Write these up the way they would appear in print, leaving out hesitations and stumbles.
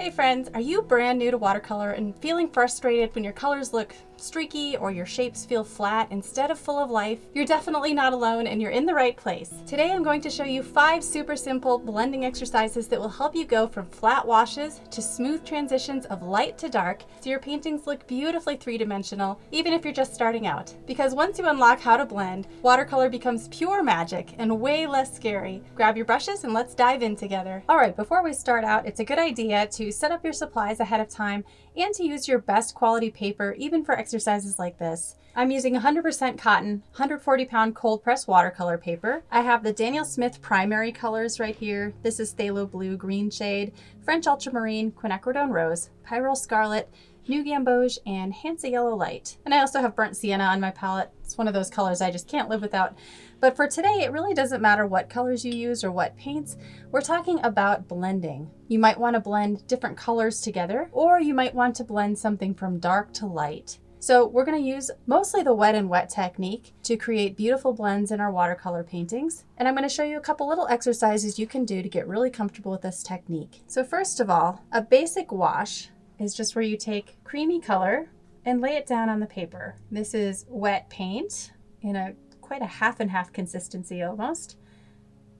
Hey friends, are you brand new to watercolor and feeling frustrated when your colors look streaky or your shapes feel flat instead of full of life? You're definitely not alone and you're in the right place. Today I'm going to show you 5 super simple blending exercises that will help you go from flat washes to smooth transitions of light to dark so your paintings look beautifully three-dimensional even if you're just starting out. Because once you unlock how to blend, watercolor becomes pure magic and way less scary. Grab your brushes and let's dive in together. Alright, before we start out, it's a good idea to set up your supplies ahead of time and to use your best quality paper even for exercises like this. I'm using 100% cotton, 140-pound cold press watercolor paper. I have the Daniel Smith primary colors right here. This is Phthalo Blue Green Shade, French Ultramarine, Quinacridone Rose, Pyrrole Scarlet, New Gamboge, and Hansa Yellow Light. And I also have Burnt Sienna on my palette. It's one of those colors I just can't live without. But for today, it really doesn't matter what colors you use or what paints. We're talking about blending. You might want to blend different colors together, or you might want to blend something from dark to light. So we're going to use mostly the wet and wet technique to create beautiful blends in our watercolor paintings. And I'm going to show you a couple little exercises you can do to get really comfortable with this technique. So first of all, a basic wash is just where you take creamy color and lay it down on the paper. This is wet paint in quite a half and half consistency almost,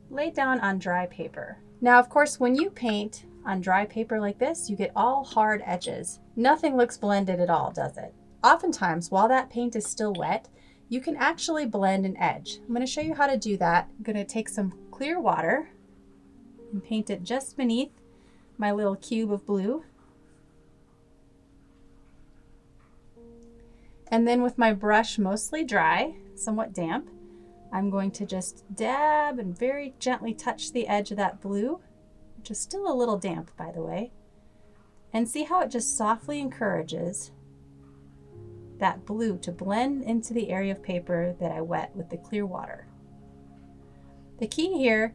laid down on dry paper. Now, of course, when you paint on dry paper like this, you get all hard edges. Nothing looks blended at all, does it? Oftentimes, while that paint is still wet, you can actually blend an edge. I'm going to show you how to do that. I'm going to take some clear water and paint it just beneath my little cube of blue. And then with my brush mostly dry, somewhat damp, I'm going to just dab and very gently touch the edge of that blue, which is still a little damp, by the way, and see how it just softly encourages that blue to blend into the area of paper that I wet with the clear water. The key here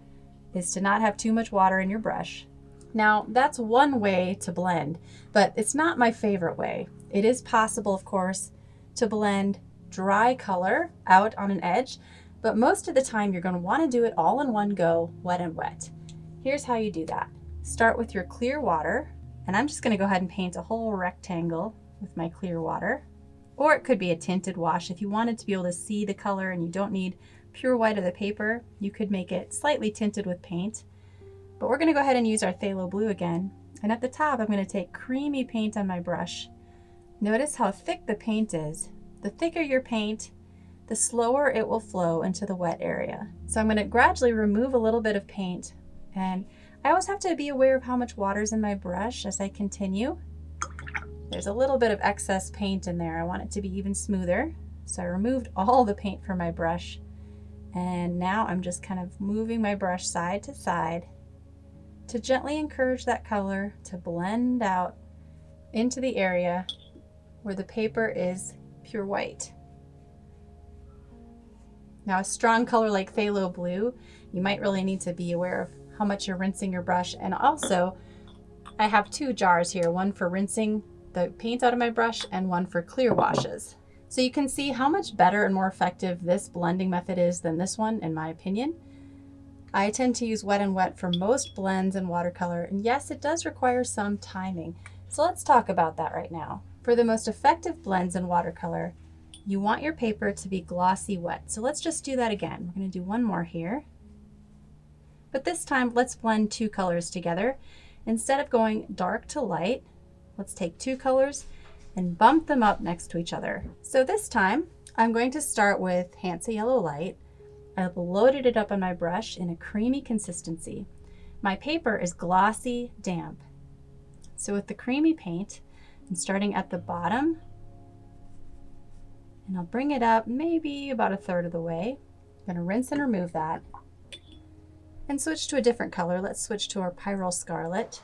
is to not have too much water in your brush. Now, that's one way to blend, but it's not my favorite way. It is possible, of course, to blend dry color out on an edge, but most of the time you're going to want to do it all in one go, wet and wet. Here's how you do that. Start with your clear water, and I'm just going to go ahead and paint a whole rectangle with my clear water. Or it could be a tinted wash. If you wanted to be able to see the color and you don't need pure white of the paper, you could make it slightly tinted with paint. But we're going to go ahead and use our phthalo blue again. And at the top, I'm going to take creamy paint on my brush. Notice how thick the paint is. The thicker your paint, the slower it will flow into the wet area. So I'm going to gradually remove a little bit of paint. And I always have to be aware of how much water's in my brush as I continue. There's a little bit of excess paint in there. I want it to be even smoother. So I removed all the paint from my brush. And now I'm just kind of moving my brush side to side to gently encourage that color to blend out into the area where the paper is pure white. Now, a strong color like phthalo blue, you might really need to be aware of how much you're rinsing your brush. And also, I have 2 jars here, one for rinsing the paint out of my brush and one for clear washes. So you can see how much better and more effective this blending method is than this one, in my opinion. I tend to use wet and wet for most blends in watercolor, and yes, it does require some timing. So let's talk about that right now. For the most effective blends in watercolor, you want your paper to be glossy wet. So let's just do that again. We're going to do one more here. But this time, let's blend 2 colors together. Instead of going dark to light, let's take 2 colors and bump them up next to each other. So this time, I'm going to start with Hansa Yellow Light. I've loaded it up on my brush in a creamy consistency. My paper is glossy, damp. So with the creamy paint, I'm starting at the bottom, and I'll bring it up maybe about 1/3 of the way. I'm going to rinse and remove that and switch to a different color. Let's switch to our Pyrrole Scarlet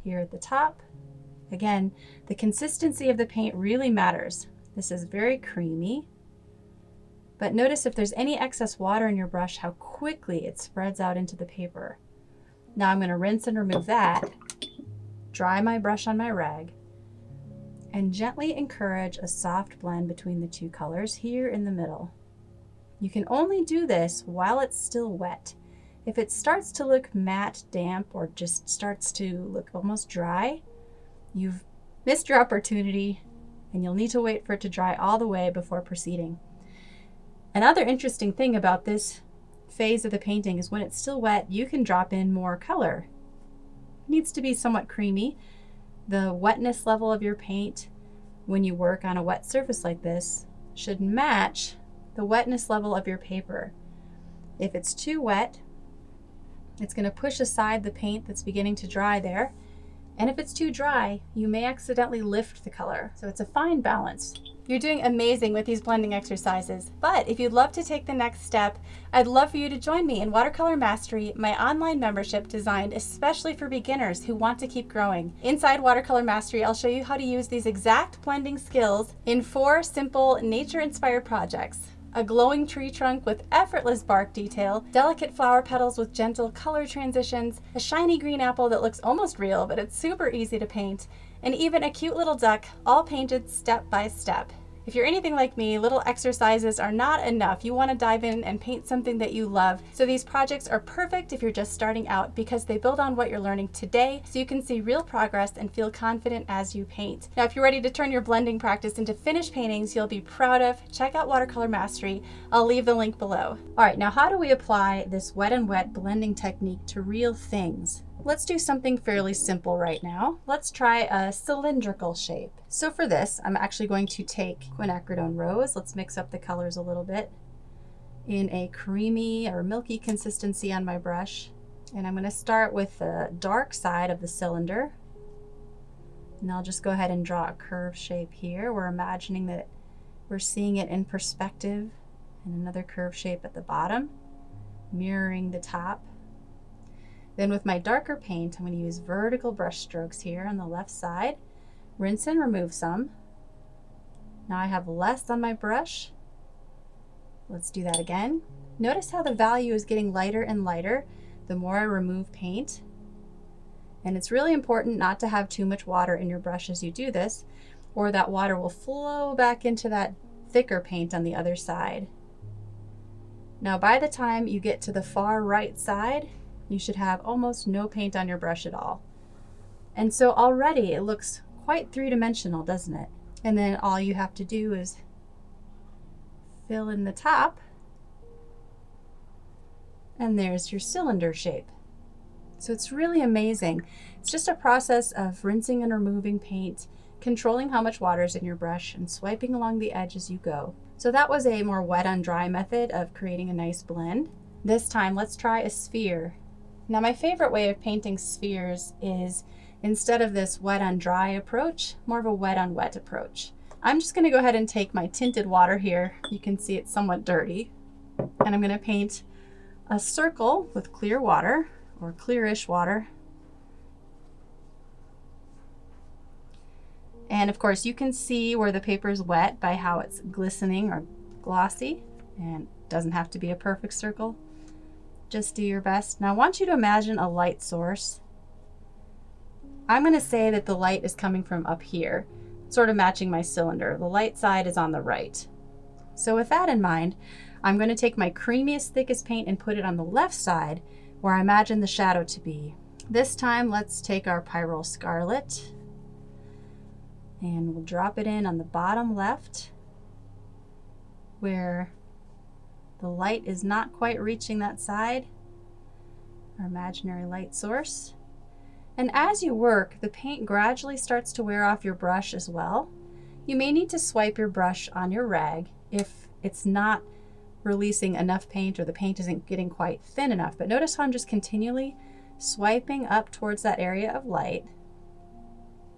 here at the top. Again, the consistency of the paint really matters. This is very creamy, but notice if there's any excess water in your brush, how quickly it spreads out into the paper. Now I'm going to rinse and remove that, dry my brush on my rag, and gently encourage a soft blend between the 2 colors here in the middle. You can only do this while it's still wet. If it starts to look matte, damp, or just starts to look almost dry, you've missed your opportunity and you'll need to wait for it to dry all the way before proceeding. Another interesting thing about this phase of the painting is when it's still wet, you can drop in more color. It needs to be somewhat creamy. The wetness level of your paint when you work on a wet surface like this should match the wetness level of your paper. If it's too wet, it's going to push aside the paint that's beginning to dry there. And if it's too dry, you may accidentally lift the color. So it's a fine balance. You're doing amazing with these blending exercises, but if you'd love to take the next step, I'd love for you to join me in Watercolor Mastery, my online membership designed especially for beginners who want to keep growing. Inside Watercolor Mastery, I'll show you how to use these exact blending skills in 4 simple nature-inspired projects. A glowing tree trunk with effortless bark detail, delicate flower petals with gentle color transitions, a shiny green apple that looks almost real, but it's super easy to paint, and even a cute little duck, all painted step by step. If you're anything like me, little exercises are not enough. You want to dive in and paint something that you love. So these projects are perfect if you're just starting out because they build on what you're learning today so you can see real progress and feel confident as you paint. Now, if you're ready to turn your blending practice into finished paintings you'll be proud of, check out Watercolor Mastery. I'll leave the link below. All right, now how do we apply this wet and wet blending technique to real things? Let's do something fairly simple right now. Let's try a cylindrical shape. So for this, I'm actually going to take quinacridone rose. Let's mix up the colors a little bit in a creamy or milky consistency on my brush. And I'm going to start with the dark side of the cylinder. And I'll just go ahead and draw a curved shape here. We're imagining that we're seeing it in perspective, and another curved shape at the bottom, mirroring the top. Then with my darker paint, I'm going to use vertical brush strokes here on the left side. Rinse and remove some. Now I have less on my brush. Let's do that again. Notice how the value is getting lighter and lighter the more I remove paint. And it's really important not to have too much water in your brush as you do this, or that water will flow back into that thicker paint on the other side. Now by the time you get to the far right side, you should have almost no paint on your brush at all. And so already it looks quite three-dimensional, doesn't it? And then all you have to do is fill in the top, and there's your cylinder shape. So it's really amazing. It's just a process of rinsing and removing paint, controlling how much water is in your brush, and swiping along the edge as you go. So that was a more wet on dry method of creating a nice blend. This time let's try a sphere. Now my favorite way of painting spheres is, instead of this wet on dry approach, more of a wet on wet approach. I'm just going to go ahead and take my tinted water here. You can see it's somewhat dirty. And I'm going to paint a circle with clear water, or clearish water. And of course you can see where the paper is wet by how it's glistening or glossy, and it doesn't have to be a perfect circle. Just do your best. Now I want you to imagine a light source. I'm going to say that the light is coming from up here, sort of matching my cylinder. The light side is on the right. So with that in mind, I'm going to take my creamiest, thickest paint and put it on the left side where I imagine the shadow to be. This time let's take our Pyrrole Scarlet and we'll drop it in on the bottom left where the light is not quite reaching that side, our imaginary light source. And as you work, the paint gradually starts to wear off your brush as well. You may need to swipe your brush on your rag if it's not releasing enough paint or the paint isn't getting quite thin enough. But notice how I'm just continually swiping up towards that area of light.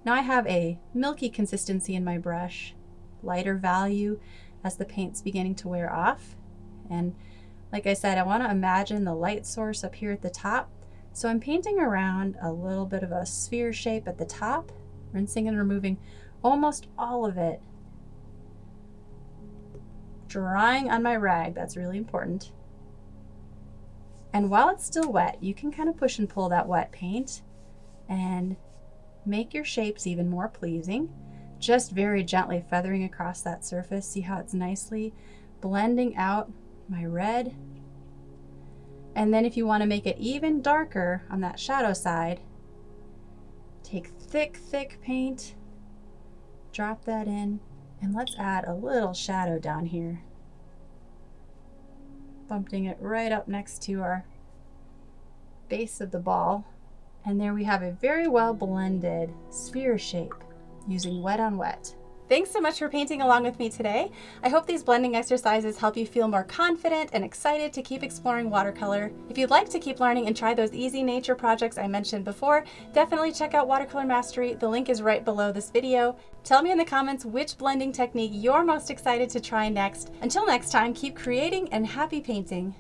Now I have a milky consistency in my brush, lighter value as the paint's beginning to wear off. And like I said, I want to imagine the light source up here at the top. So I'm painting around a little bit of a sphere shape at the top, rinsing and removing almost all of it. Drying on my rag, that's really important. And while it's still wet, you can kind of push and pull that wet paint and make your shapes even more pleasing. Just very gently feathering across that surface. See how it's nicely blending out my red And then if you want to make it even darker on that shadow side, take thick paint, drop that in, and let's add a little shadow down here, bumping it right up next to our base of the ball. And there we have a very well blended sphere shape using wet on wet. Thanks so much for painting along with me today. I hope these blending exercises help you feel more confident and excited to keep exploring watercolor. If you'd like to keep learning and try those easy nature projects I mentioned before, definitely check out Watercolor Mastery. The link is right below this video. Tell me in the comments which blending technique you're most excited to try next. Until next time, keep creating and happy painting.